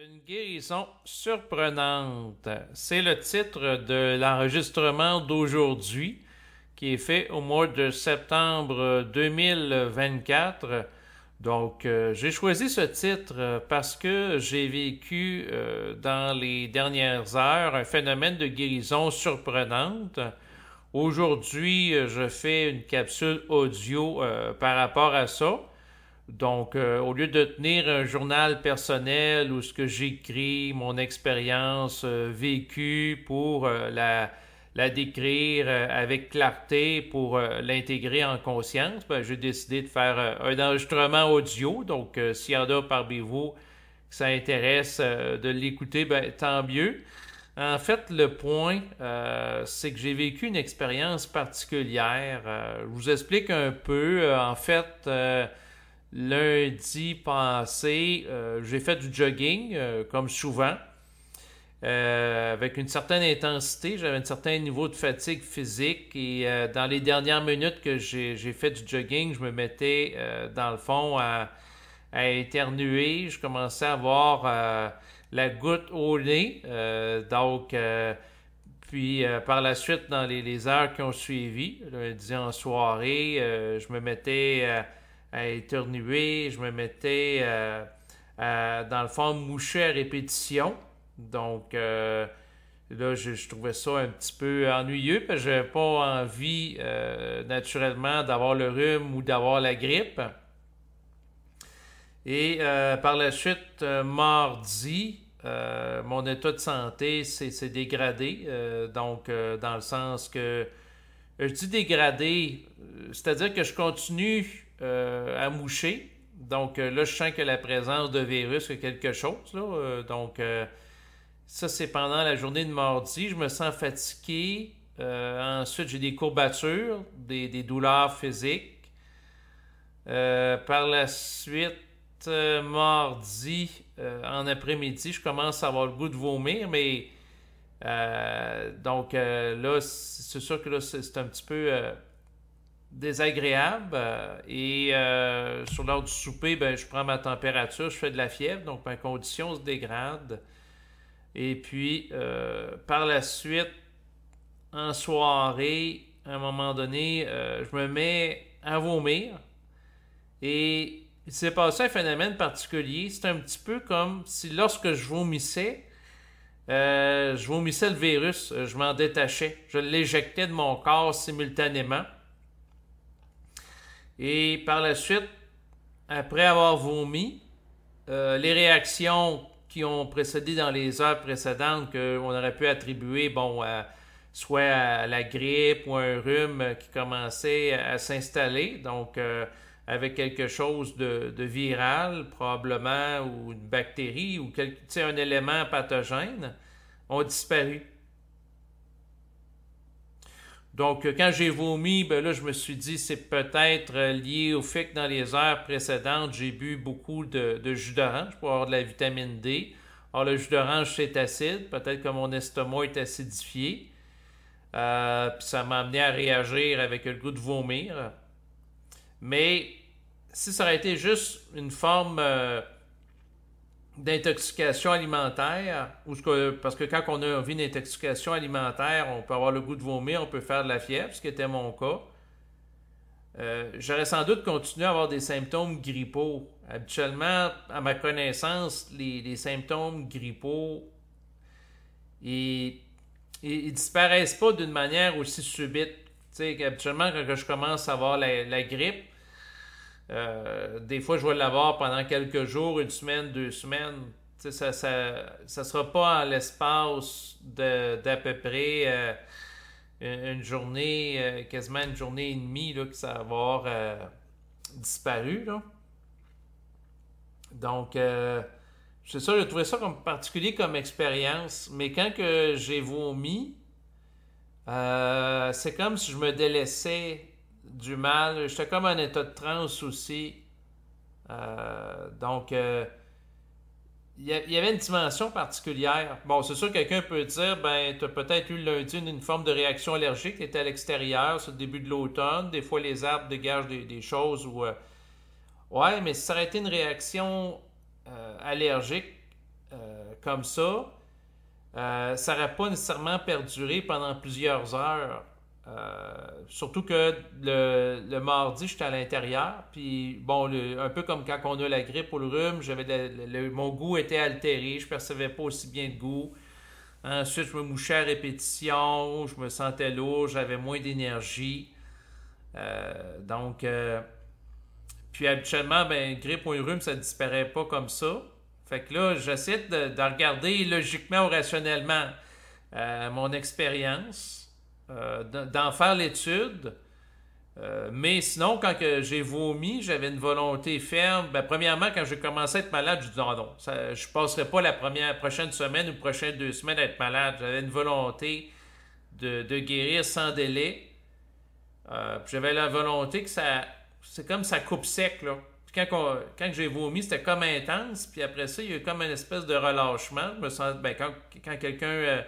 Une guérison surprenante. C'est le titre de l'enregistrement d'aujourd'hui qui est fait au mois de septembre 2024. Donc, j'ai choisi ce titre parce que j'ai vécu dans les dernières heures un phénomène de guérison surprenante. Aujourd'hui, je fais une capsule audio par rapport à ça. Donc, au lieu de tenir un journal personnel où ce que j'écris, mon expérience vécue pour la décrire avec clarté, pour l'intégrer en conscience, ben, j'ai décidé de faire un enregistrement audio. Donc, s'il y en a parmi vous que ça intéresse de l'écouter, ben, tant mieux. En fait, le point, c'est que j'ai vécu une expérience particulière. Je vous explique un peu. En fait, lundi passé, j'ai fait du jogging, comme souvent, avec une certaine intensité. J'avais un certain niveau de fatigue physique et dans les dernières minutes que j'ai fait du jogging, je me mettais, dans le fond, à éternuer. Je commençais à avoir la goutte au nez. Puis par la suite, dans les heures qui ont suivi, lundi en soirée, je me mettais à éternuer, je me mettais dans le fond, moucher à répétition. Donc là, je trouvais ça un petit peu ennuyeux parce que je n'avais pas envie naturellement d'avoir le rhume ou d'avoir la grippe. Et par la suite, mardi, mon état de santé s'est dégradé. Dans le sens que je dis dégradé, c'est-à-dire que je continue à moucher. Donc là, je sens que la présence de virus, il quelque chose. Là. Ça, c'est pendant la journée de mardi. Je me sens fatigué. Ensuite, j'ai des courbatures, des douleurs physiques. Par la suite, mardi, en après-midi, je commence à avoir le goût de vomir, mais là, c'est sûr que là, c'est un petit peu désagréable. Sur l'heure du souper, ben, je prends ma température, je fais de la fièvre, donc ma condition se dégrade. Et puis, par la suite, en soirée, à un moment donné, je me mets à vomir. Et il s'est passé un phénomène particulier. C'est un petit peu comme si lorsque je vomissais le virus, je m'en détachais. Je l'éjectais de mon corps simultanément. Et par la suite, après avoir vomi, les réactions qui ont précédé dans les heures précédentes, qu'on aurait pu attribuer, soit à la grippe ou un rhume qui commençait à s'installer, donc avec quelque chose de viral, probablement, ou une bactérie, ou un élément pathogène, ont disparu. Donc, quand j'ai vomi, ben là, je me suis dit, c'est peut-être lié au fait que dans les heures précédentes, j'ai bu beaucoup de jus d'orange pour avoir de la vitamine D. Alors, le jus d'orange, c'est acide. Peut-être que mon estomac est acidifié. Puis ça m'a amené à réagir avec le goût de vomir. Mais si ça aurait été juste une forme d'intoxication alimentaire, parce que quand on a une intoxication alimentaire, on peut avoir le goût de vomir, on peut faire de la fièvre, ce qui était mon cas. J'aurais sans doute continué à avoir des symptômes grippaux. Habituellement, à ma connaissance, les symptômes grippaux, ils disparaissent pas d'une manière aussi subite. Habituellement, quand je commence à avoir la grippe, des fois, je vais l'avoir pendant quelques jours, une semaine, 2 semaines. Ça sera pas en l'espace d'à peu près une journée, quasiment une journée et demie là, que ça va avoir disparu. Là. Donc, c'est ça, j'ai trouvé ça comme particulier comme expérience. Mais quand que j'ai vomi, c'est comme si je me délaissais du mal. J'étais comme en état de transe aussi. Il y avait une dimension particulière. Bon, c'est sûr que quelqu'un peut dire, ben, tu as peut-être eu lundi une forme de réaction allergique, tu étais à l'extérieur, c'est le début de l'automne. Des fois, les arbres dégagent des choses où. Ouais, mais si ça aurait été une réaction allergique, comme ça, ça n'aurait pas nécessairement perduré pendant plusieurs heures. Surtout que le mardi, j'étais à l'intérieur. Puis, bon, un peu comme quand on a la grippe ou le rhume, mon goût était altéré. Je ne percevais pas aussi bien de goût. Ensuite, je me mouchais à répétition. Je me sentais lourd. J'avais moins d'énergie. Donc, puis habituellement, ben, grippe ou rhume, ça ne disparaît pas comme ça. Fait que là, j'essaie de regarder logiquement ou rationnellement mon expérience, d'en faire l'étude. Mais sinon, quand j'ai vomi, j'avais une volonté ferme. Ben, premièrement, quand j'ai commencé à être malade, je dis non, je ne passerai pas la prochaine semaine ou prochaine 2 semaines à être malade. J'avais une volonté de guérir sans délai. Puis j'avais la volonté que c'est comme ça coupe sec, là. Puis quand j'ai vomi, c'était comme intense. Puis après ça, il y a eu comme une espèce de relâchement. Je me sens, ben, quand quelqu'un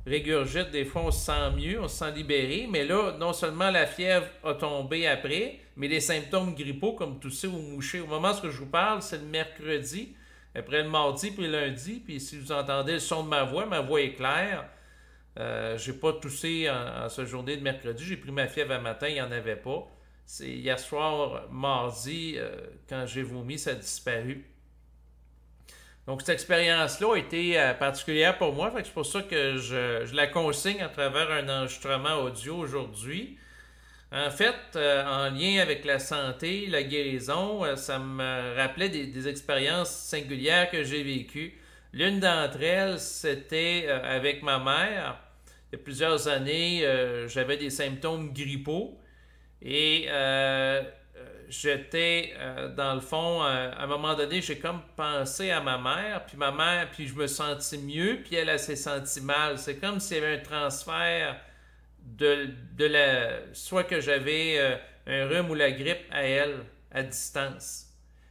régurgite, des fois, on se sent mieux, on se sent libéré. Mais là, non seulement la fièvre a tombé après, mais les symptômes grippaux, comme tousser ou moucher. Au moment où je vous parle, c'est le mercredi, après le mardi, puis le lundi. Puis si vous entendez le son de ma voix est claire. J'ai pas toussé en ce journée de mercredi. J'ai pris ma fièvre un matin, il n'y en avait pas. C'est hier soir, mardi, quand j'ai vomi, ça a disparu. Donc, cette expérience-là a été particulière pour moi. C'est pour ça que je la consigne à travers un enregistrement audio aujourd'hui. En fait, en lien avec la santé, la guérison, ça me rappelait des expériences singulières que j'ai vécues. L'une d'entre elles, c'était avec ma mère. Il y a plusieurs années, j'avais des symptômes grippaux et j'étais, dans le fond, à un moment donné, j'ai comme pensé à ma mère, puis je me sentis mieux, puis elle s'est sentie mal. C'est comme s'il y avait un transfert soit que j'avais un rhume ou la grippe à elle, à distance.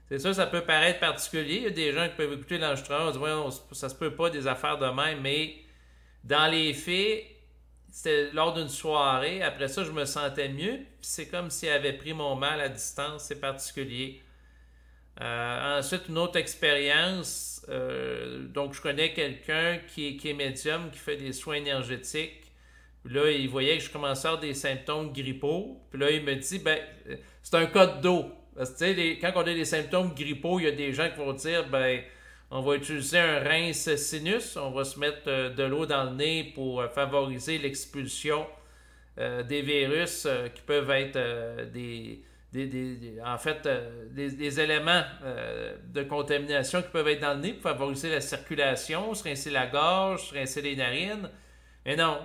C'est ça, ça peut paraître particulier. Il y a des gens qui peuvent écouter l'enregistrement, on se dit, ouais, ça se peut pas des affaires de même, mais dans les faits, c'était lors d'une soirée. Après ça, je me sentais mieux. Puis c'est comme si elle avait pris mon mal à distance. C'est particulier. Ensuite, une autre expérience. Donc, je connais quelqu'un qui est médium, qui fait des soins énergétiques. Puis là, il voyait que je commençais à avoir des symptômes grippaux. Puis là, il me dit, ben, c'est un cas de dos. Parce que, tu sais, quand on a des symptômes grippaux, il y a des gens qui vont dire, ben, on va utiliser un rince sinus, on va se mettre de l'eau dans le nez pour favoriser l'expulsion des virus qui peuvent être des éléments de contamination qui peuvent être dans le nez pour favoriser la circulation, se rincer la gorge, se rincer les narines. Mais non,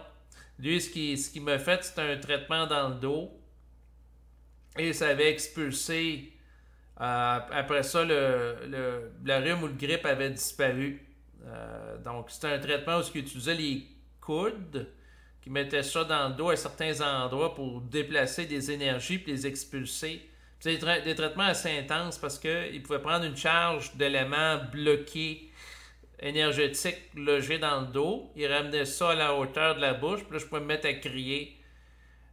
lui, ce qui m'a fait, c'est un traitement dans le dos et ça avait expulsé. Après ça, le rhume ou le grippe avait disparu. Donc, c'était un traitement où ils utilisaient les coudes, qui mettaient ça dans le dos à certains endroits pour déplacer des énergies et les expulser. C'est des traitements assez intenses parce qu'ils pouvaient prendre une charge d'éléments bloqués énergétiques logés dans le dos. Ils ramenaient ça à la hauteur de la bouche, puis là, je pouvais me mettre à crier.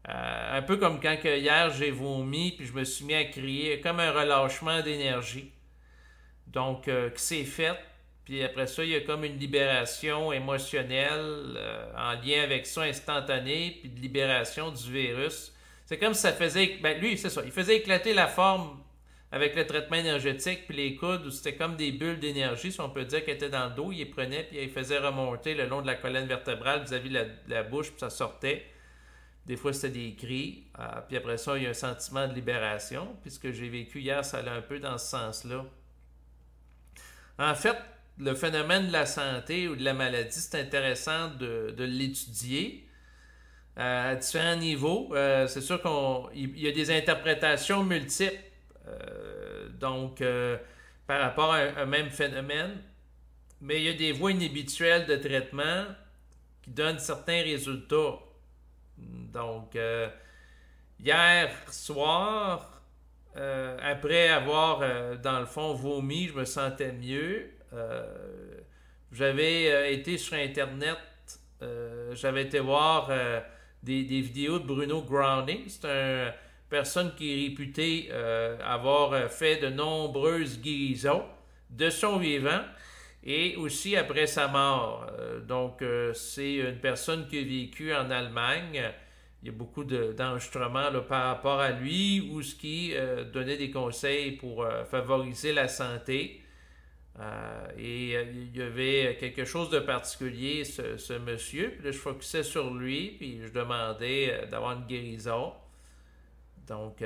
Un peu comme quand hier j'ai vomi puis je me suis mis à crier, comme un relâchement d'énergie. Donc, qui s'est fait. Puis après ça, il y a comme une libération émotionnelle en lien avec ça, instantanée, puis de libération du virus. C'est comme si ça faisait... Ben lui, c'est ça. Il faisait éclater la forme avec le traitement énergétique, puis les coudes, où c'était comme des bulles d'énergie, si on peut dire, qui étaient dans le dos. Il les prenait, puis il faisait remonter le long de la colonne vertébrale vis-à-vis de la bouche, puis ça sortait. Des fois, c'était des cris. Puis après ça, il y a un sentiment de libération. Puis ce que j'ai vécu hier, ça allait un peu dans ce sens-là. En fait, le phénomène de la santé ou de la maladie, c'est intéressant de l'étudier à différents niveaux. C'est sûr qu'il y a des interprétations multiples par rapport à un même phénomène. Mais il y a des voies inhabituelles de traitement qui donnent certains résultats. Donc, hier soir, après avoir, dans le fond, vomi, je me sentais mieux. J'avais été sur Internet, j'avais été voir des vidéos de Bruno Grounding. C'est une personne qui est réputée avoir fait de nombreuses guérisons de son vivant. et aussi après sa mort. Donc, c'est une personne qui a vécu en Allemagne. Il y a beaucoup d'enregistrements par rapport à lui, où ce qui donnait des conseils pour favoriser la santé. Il y avait quelque chose de particulier, ce monsieur. Puis là, je focusais sur lui, puis je demandais d'avoir une guérison. Donc,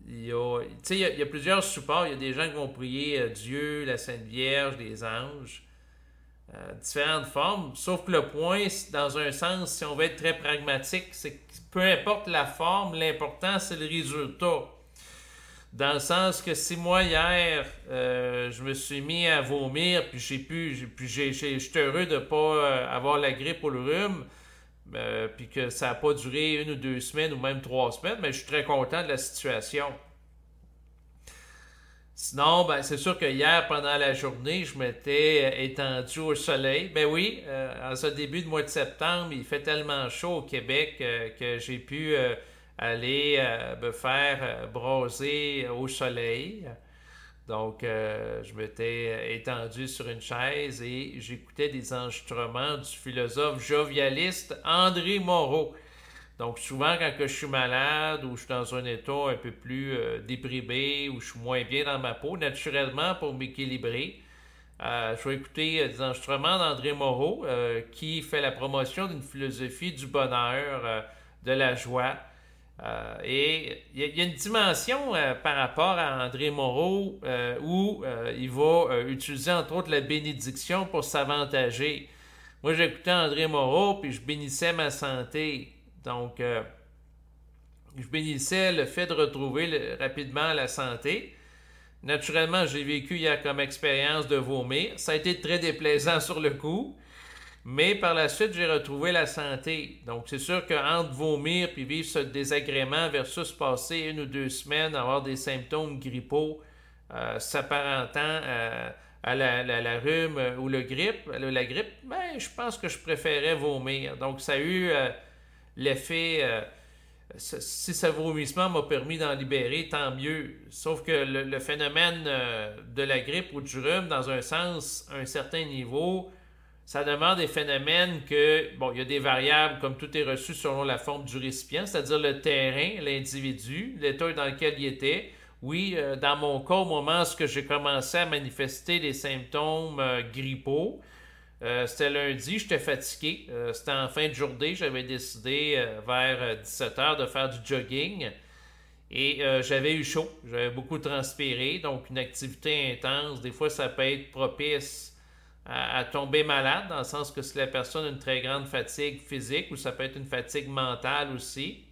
il y a plusieurs supports. Il y a des gens qui vont prier Dieu, la Sainte Vierge, les anges, différentes formes. Sauf que le point, dans un sens, si on veut être très pragmatique, c'est que peu importe la forme, l'important, c'est le résultat. Dans le sens que si moi, hier, je me suis mis à vomir, puis j'étais heureux de ne pas avoir la grippe ou le rhume, puis que ça n'a pas duré 1 ou 2 semaines ou même 3 semaines, mais je suis très content de la situation. Sinon, ben, c'est sûr que hier, pendant la journée, je m'étais étendu au soleil. Ben oui, en ce début de mois de septembre, il fait tellement chaud au Québec que j'ai pu aller me faire brasser au soleil. Donc, je m'étais étendu sur une chaise et j'écoutais des enregistrements du philosophe jovialiste André Moreau. Donc, souvent, quand je suis malade ou je suis dans un état un peu plus déprimé ou je suis moins bien dans ma peau, naturellement, pour m'équilibrer, je vais écouter des enregistrements d'André Moreau qui fait la promotion d'une philosophie du bonheur, de la joie. Et il y a une dimension par rapport à André Moreau où il va utiliser entre autres la bénédiction pour s'avantager. Moi, j'écoutais André Moreau puis je bénissais ma santé. Donc, je bénissais le fait de retrouver rapidement la santé. Naturellement, j'ai vécu hier comme expérience de vomir. Ça a été très déplaisant sur le coup. Mais par la suite, j'ai retrouvé la santé. Donc, c'est sûr qu'entre vomir puis vivre ce désagrément versus passer 1 ou 2 semaines, avoir des symptômes grippaux s'apparentant à la rhume ou la grippe, ben, je pense que je préférais vomir. Donc, ça a eu l'effet... si ce vomissement m'a permis d'en libérer, tant mieux. Sauf que le phénomène de la grippe ou du rhume, dans un sens, à un certain niveau... Ça demande des phénomènes que, bon, il y a des variables comme tout est reçu selon la forme du récipient, c'est-à-dire le terrain, l'individu, l'état dans lequel il était. Oui, dans mon cas, au moment où j'ai commencé à manifester des symptômes grippaux, c'était lundi, j'étais fatigué. C'était en fin de journée, j'avais décidé vers 17h de faire du jogging. Et j'avais eu chaud, j'avais beaucoup transpiré, donc une activité intense. Des fois, ça peut être propice à tomber malade, dans le sens que si la personne a une très grande fatigue physique, ou ça peut être une fatigue mentale aussi.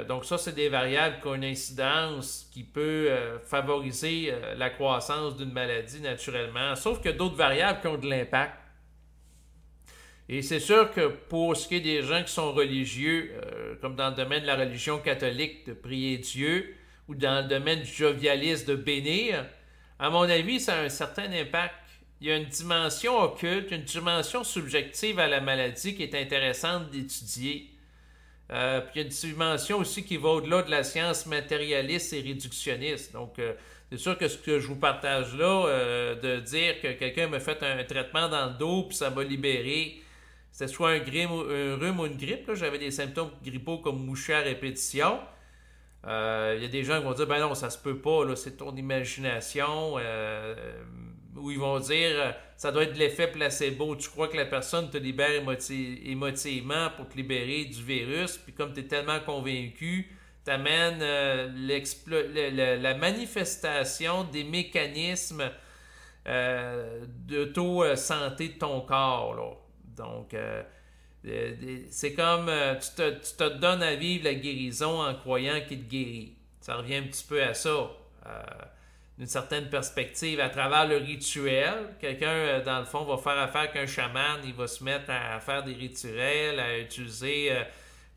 Donc ça, c'est des variables qui ont une incidence qui peut favoriser la croissance d'une maladie naturellement, sauf que d'autres variables qui ont de l'impact. Et c'est sûr que pour ce qui est des gens qui sont religieux, comme dans le domaine de la religion catholique, de prier Dieu, ou dans le domaine du jovialisme, de bénir, à mon avis, ça a un certain impact. Il y a une dimension occulte, une dimension subjective à la maladie qui est intéressante d'étudier. Puis il y a une dimension aussi qui va au-delà de la science matérialiste et réductionniste. Donc, c'est sûr que ce que je vous partage là, de dire que quelqu'un m'a fait un traitement dans le dos puis ça m'a libéré, c'était soit un rhume ou une grippe. Là, j'avais des symptômes grippaux comme moucher à répétition. Il y a des gens qui vont dire, ben non, ça se peut pas, là, c'est ton imagination. Où ils vont dire ça doit être de l'effet placebo. Tu crois que la personne te libère émotivement pour te libérer du virus, puis comme tu es tellement convaincu, t'amènes la manifestation des mécanismes d'auto-santé de ton corps. Là. Donc, c'est comme tu te donnes à vivre la guérison en croyant qu'il te guérit. Ça revient un petit peu à ça. D'une certaine perspective, à travers le rituel. Quelqu'un, dans le fond, va faire affaire avec un chaman, il va se mettre à faire des rituels, à utiliser,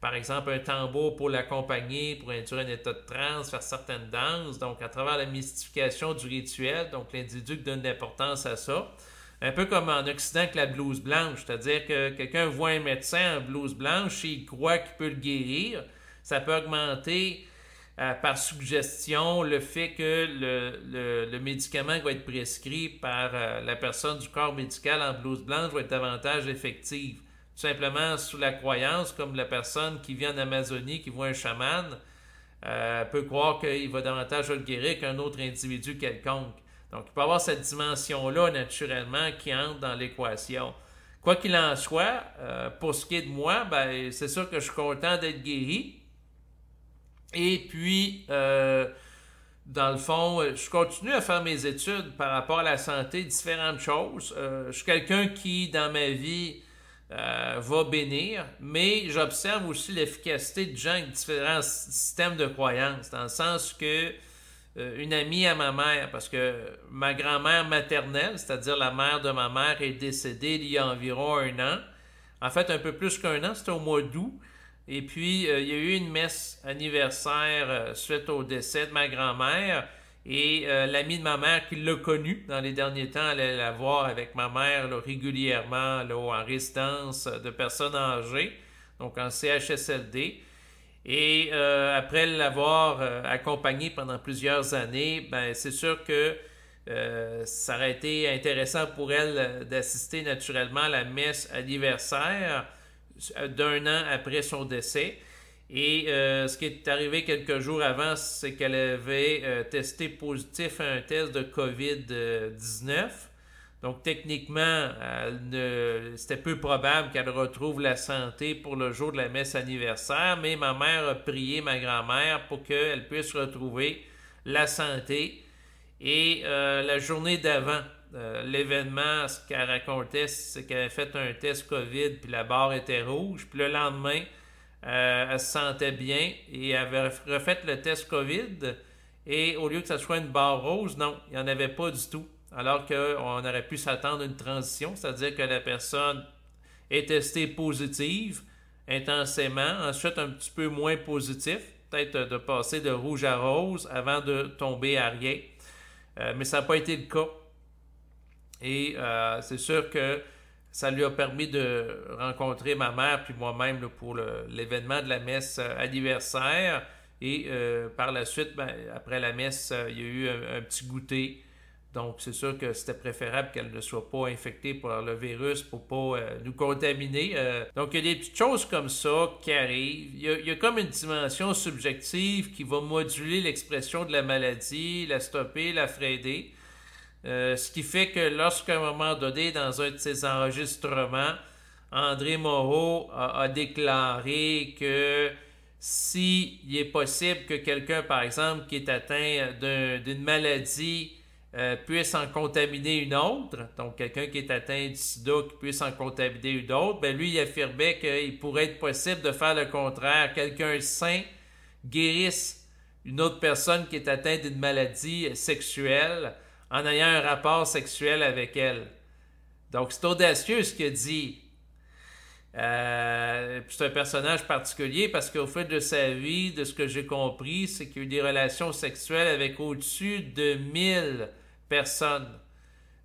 par exemple, un tambour pour l'accompagner, pour induire un état de transe, faire certaines danses. Donc, à travers la mystification du rituel, donc l'individu donne de l'importance à ça. Un peu comme en Occident avec la blouse blanche, c'est-à-dire que quelqu'un voit un médecin en blouse blanche et il croit qu'il peut le guérir. Ça peut augmenter par suggestion, le fait que le médicament va être prescrit par la personne du corps médical en blouse blanche va être davantage effectif. Tout simplement sous la croyance, comme la personne qui vit en Amazonie, qui voit un chaman, peut croire qu'il va davantage le guérir qu'un autre individu quelconque. Donc, il peut y avoir cette dimension-là, naturellement, qui entre dans l'équation. Quoi qu'il en soit, pour ce qui est de moi, ben, c'est sûr que je suis content d'être guéri. Et puis, dans le fond, je continue à faire mes études par rapport à la santé, différentes choses. Je suis quelqu'un qui, dans ma vie, va bénir, mais j'observe aussi l'efficacité de gens avec différents systèmes de croyances, dans le sens que une amie à ma mère, parce que ma grand-mère maternelle, c'est-à-dire la mère de ma mère, est décédée il y a environ 1 an. En fait, un peu plus qu'1 an, c'était au mois d'août. Et puis, il y a eu une messe anniversaire suite au décès de ma grand-mère. Et l'ami de ma mère qui l'a connue dans les derniers temps allait la voir avec ma mère là, régulièrement là, en résidence de personnes âgées, donc en CHSLD. Et après l'avoir accompagnée pendant plusieurs années, ben, c'est sûr que ça aurait été intéressant pour elle d'assister naturellement à la messe anniversaire d'1 an après son décès. Et ce qui est arrivé quelques jours avant, c'est qu'elle avait testé positif à un test de COVID-19. Donc, techniquement, c'était peu probable qu'elle retrouve la santé pour le jour de la messe anniversaire, mais ma mère a prié ma grand-mère pour qu'elle puisse retrouver la santé. Et la journée d'avant, l'événement, ce qu'elle racontait, c'est qu'elle avait fait un test COVID, puis la barre était rouge. Puis le lendemain, elle se sentait bien et elle avait refait le test COVID. Et au lieu que ça soit une barre rose, non, il n'y en avait pas du tout. Alors qu'on aurait pu s'attendre à une transition, c'est-à-dire que la personne est testée positive intensément, ensuite un petit peu moins positif, peut-être de passer de rouge à rose avant de tomber à rien. Mais ça n'a pas été le cas. Et c'est sûr que ça lui a permis de rencontrer ma mère puis moi-même là, pour l'événement de la messe anniversaire. Et par la suite, ben, après la messe, il y a eu un petit goûter. Donc, c'est sûr que c'était préférable qu'elle ne soit pas infectée par le virus pour ne pas nous contaminer. Donc, il y a des petites choses comme ça qui arrivent. Il y a comme une dimension subjective qui va moduler l'expression de la maladie, la stopper, la freiner. Ce qui fait que lorsqu'à un moment donné, dans un de ses enregistrements, André Moreau a déclaré que s'il est possible que quelqu'un, par exemple, qui est atteint d'une maladie, puisse en contaminer une autre, donc quelqu'un qui est atteint du sida qui puisse en contaminer une autre, ben lui, il affirmait qu'il pourrait être possible de faire le contraire. Quelqu'un sain guérisse une autre personne qui est atteinte d'une maladie sexuelle en ayant un rapport sexuel avec elle. Donc, c'est audacieux ce qu'il a dit. C'est un personnage particulier parce qu'au fil de sa vie, de ce que j'ai compris, c'est qu'il a eu des relations sexuelles avec au-dessus de 1000 personnes.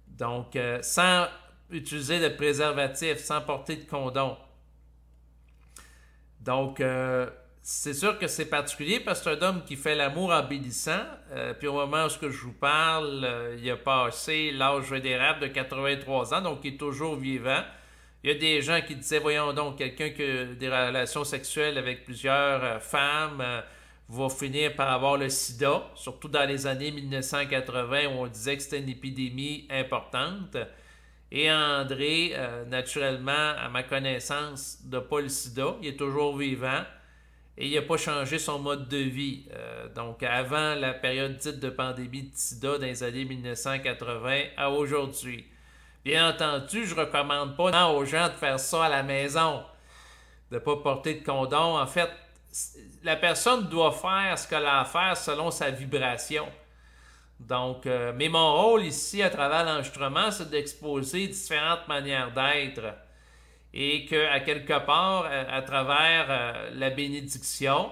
Donc, sans utiliser de préservatif, sans porter de condom. Donc, c'est sûr que c'est particulier parce que c'est un homme qui fait l'amour en bénissant. Puis au moment où je vous parle, il a passé l'âge vénérable de 83 ans, donc il est toujours vivant. Il y a des gens qui disaient, voyons donc, quelqu'un qui a des relations sexuelles avec plusieurs femmes va finir par avoir le sida, surtout dans les années 1980 où on disait que c'était une épidémie importante. Et André, naturellement, à ma connaissance, n'a pas le sida, il est toujours vivant et il n'a pas changé son mode de vie. Donc, avant la période dite de pandémie de sida dans les années 1980 à aujourd'hui. Bien entendu, je ne recommande pas aux gens de faire ça à la maison, de ne pas porter de condom. En fait, la personne doit faire ce qu'elle a à faire selon sa vibration. Donc, mais mon rôle ici, à travers l'enregistrement, c'est d'exposer différentes manières d'être. Et qu'à quelque part, à travers la bénédiction,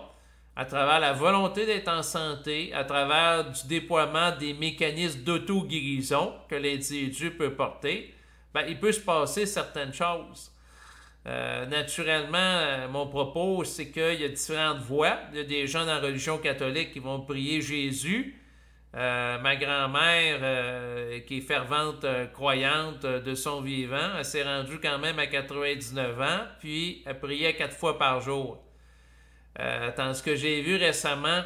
à travers la volonté d'être en santé, à travers du déploiement des mécanismes d'auto-guérison que l'individu peut porter, ben, il peut se passer certaines choses. Naturellement, mon propos, c'est qu'il y a différentes voies. Il y a des gens dans la religion catholique qui vont prier Jésus. Ma grand-mère, qui est fervente croyante de son vivant, elle s'est rendue quand même à 99 ans, puis elle priait 4 fois par jour. Tandis que j'ai vu récemment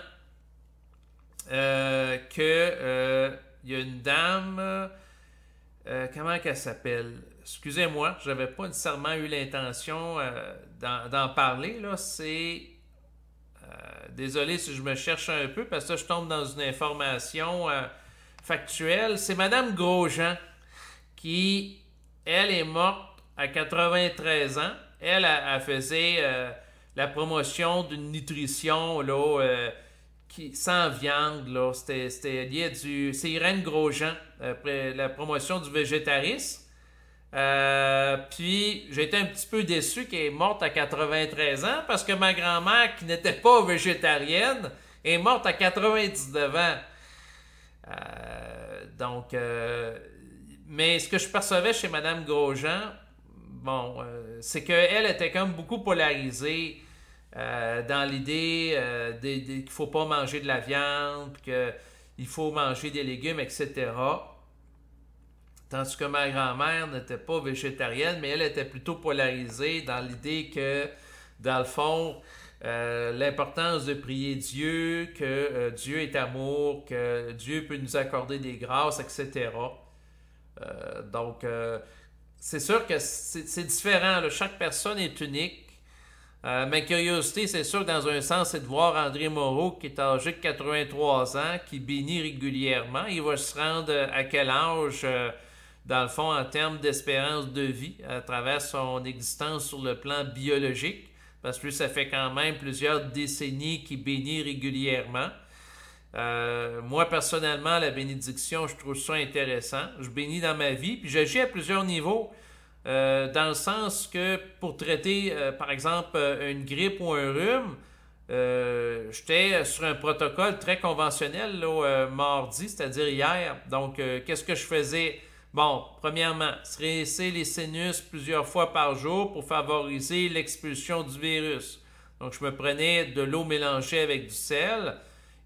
que il y a une dame, comment qu'elle s'appelle? Excusez-moi, je n'avais pas nécessairement eu l'intention d'en parler, là. C'est... désolé si je me cherche un peu, parce que je tombe dans une information factuelle. C'est Madame Grosjean qui, elle, est morte à 93 ans. Elle faisait la promotion d'une nutrition là, sans viande. Là. C'était lié du... C'est Irène Grosjean, la promotion du végétarisme. Puis j'ai été un petit peu déçu qu'elle est morte à 93 ans parce que ma grand-mère, qui n'était pas végétarienne, est morte à 99 ans. Mais ce que je percevais chez Mme Grosjean, bon, c'est qu'elle était comme beaucoup polarisée dans l'idée qu'il ne faut pas manger de la viande, qu'il faut manger des légumes, etc. Tandis que ma grand-mère n'était pas végétarienne, mais elle était plutôt polarisée dans l'idée que, dans le fond, l'importance de prier Dieu, que Dieu est amour, que Dieu peut nous accorder des grâces, etc. C'est sûr que c'est différent. Là. Chaque personne est unique. Ma curiosité, c'est sûr, dans un sens, c'est de voir André Moreau, qui est âgé de 83 ans, qui bénit régulièrement. Il va se rendre à quel âge... dans le fond, en termes d'espérance de vie, à travers son existence sur le plan biologique, parce que lui, ça fait quand même plusieurs décennies qu'il bénit régulièrement. Moi, personnellement, la bénédiction, je trouve ça intéressant. Je bénis dans ma vie, puis j'agis à plusieurs niveaux, dans le sens que pour traiter, par exemple, une grippe ou un rhume, j'étais sur un protocole très conventionnel là, mardi, c'est-à-dire hier. Donc, qu'est-ce que je faisais? Bon, premièrement, se rincer les sinus plusieurs fois par jour pour favoriser l'expulsion du virus. Donc, je me prenais de l'eau mélangée avec du sel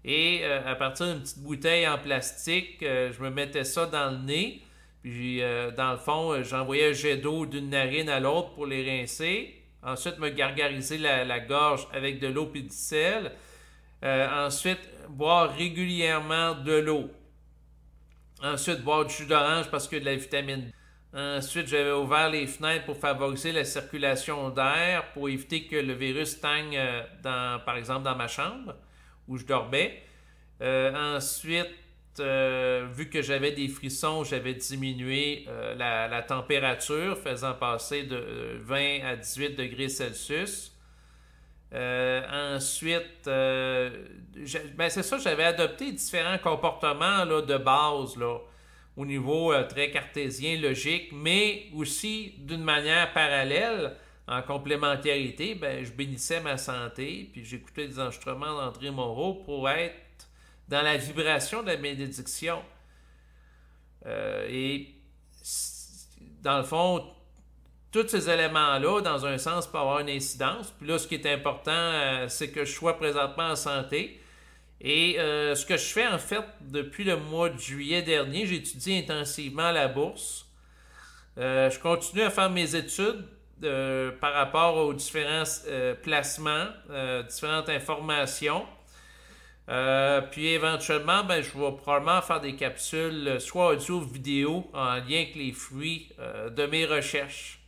et à partir d'une petite bouteille en plastique, je me mettais ça dans le nez. Puis, dans le fond, j'envoyais un jet d'eau d'une narine à l'autre pour les rincer. Ensuite, me gargariser la gorge avec de l'eau et du sel. Ensuite, boire régulièrement de l'eau. Ensuite, boire du jus d'orange parce qu'il y a de la vitamine D. Ensuite, j'avais ouvert les fenêtres pour favoriser la circulation d'air, pour éviter que le virus stagne, par exemple, dans ma chambre où je dormais. Ensuite, vu que j'avais des frissons, j'avais diminué la température, faisant passer de 20 à 18 degrés Celsius. Ensuite, c'est ça, j'avais adopté différents comportements là, de base là, au niveau très cartésien, logique, mais aussi d'une manière parallèle, en complémentarité, je bénissais ma santé, puis j'écoutais des enregistrements d'André Moreau pour être dans la vibration de la bénédiction. Et dans le fond, tous ces éléments-là, dans un sens, peuvent avoir une incidence. Puis là, ce qui est important, c'est que je sois présentement en santé. Et ce que je fais, en fait, depuis le mois de juillet dernier, j'étudie intensivement la bourse. Je continue à faire mes études par rapport aux différents placements, différentes informations. Puis éventuellement, je vais probablement faire des capsules, soit audio ou vidéo, en lien avec les fruits de mes recherches.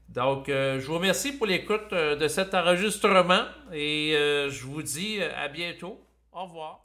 Donc, je vous remercie pour l'écoute de cet enregistrement et je vous dis à bientôt. Au revoir.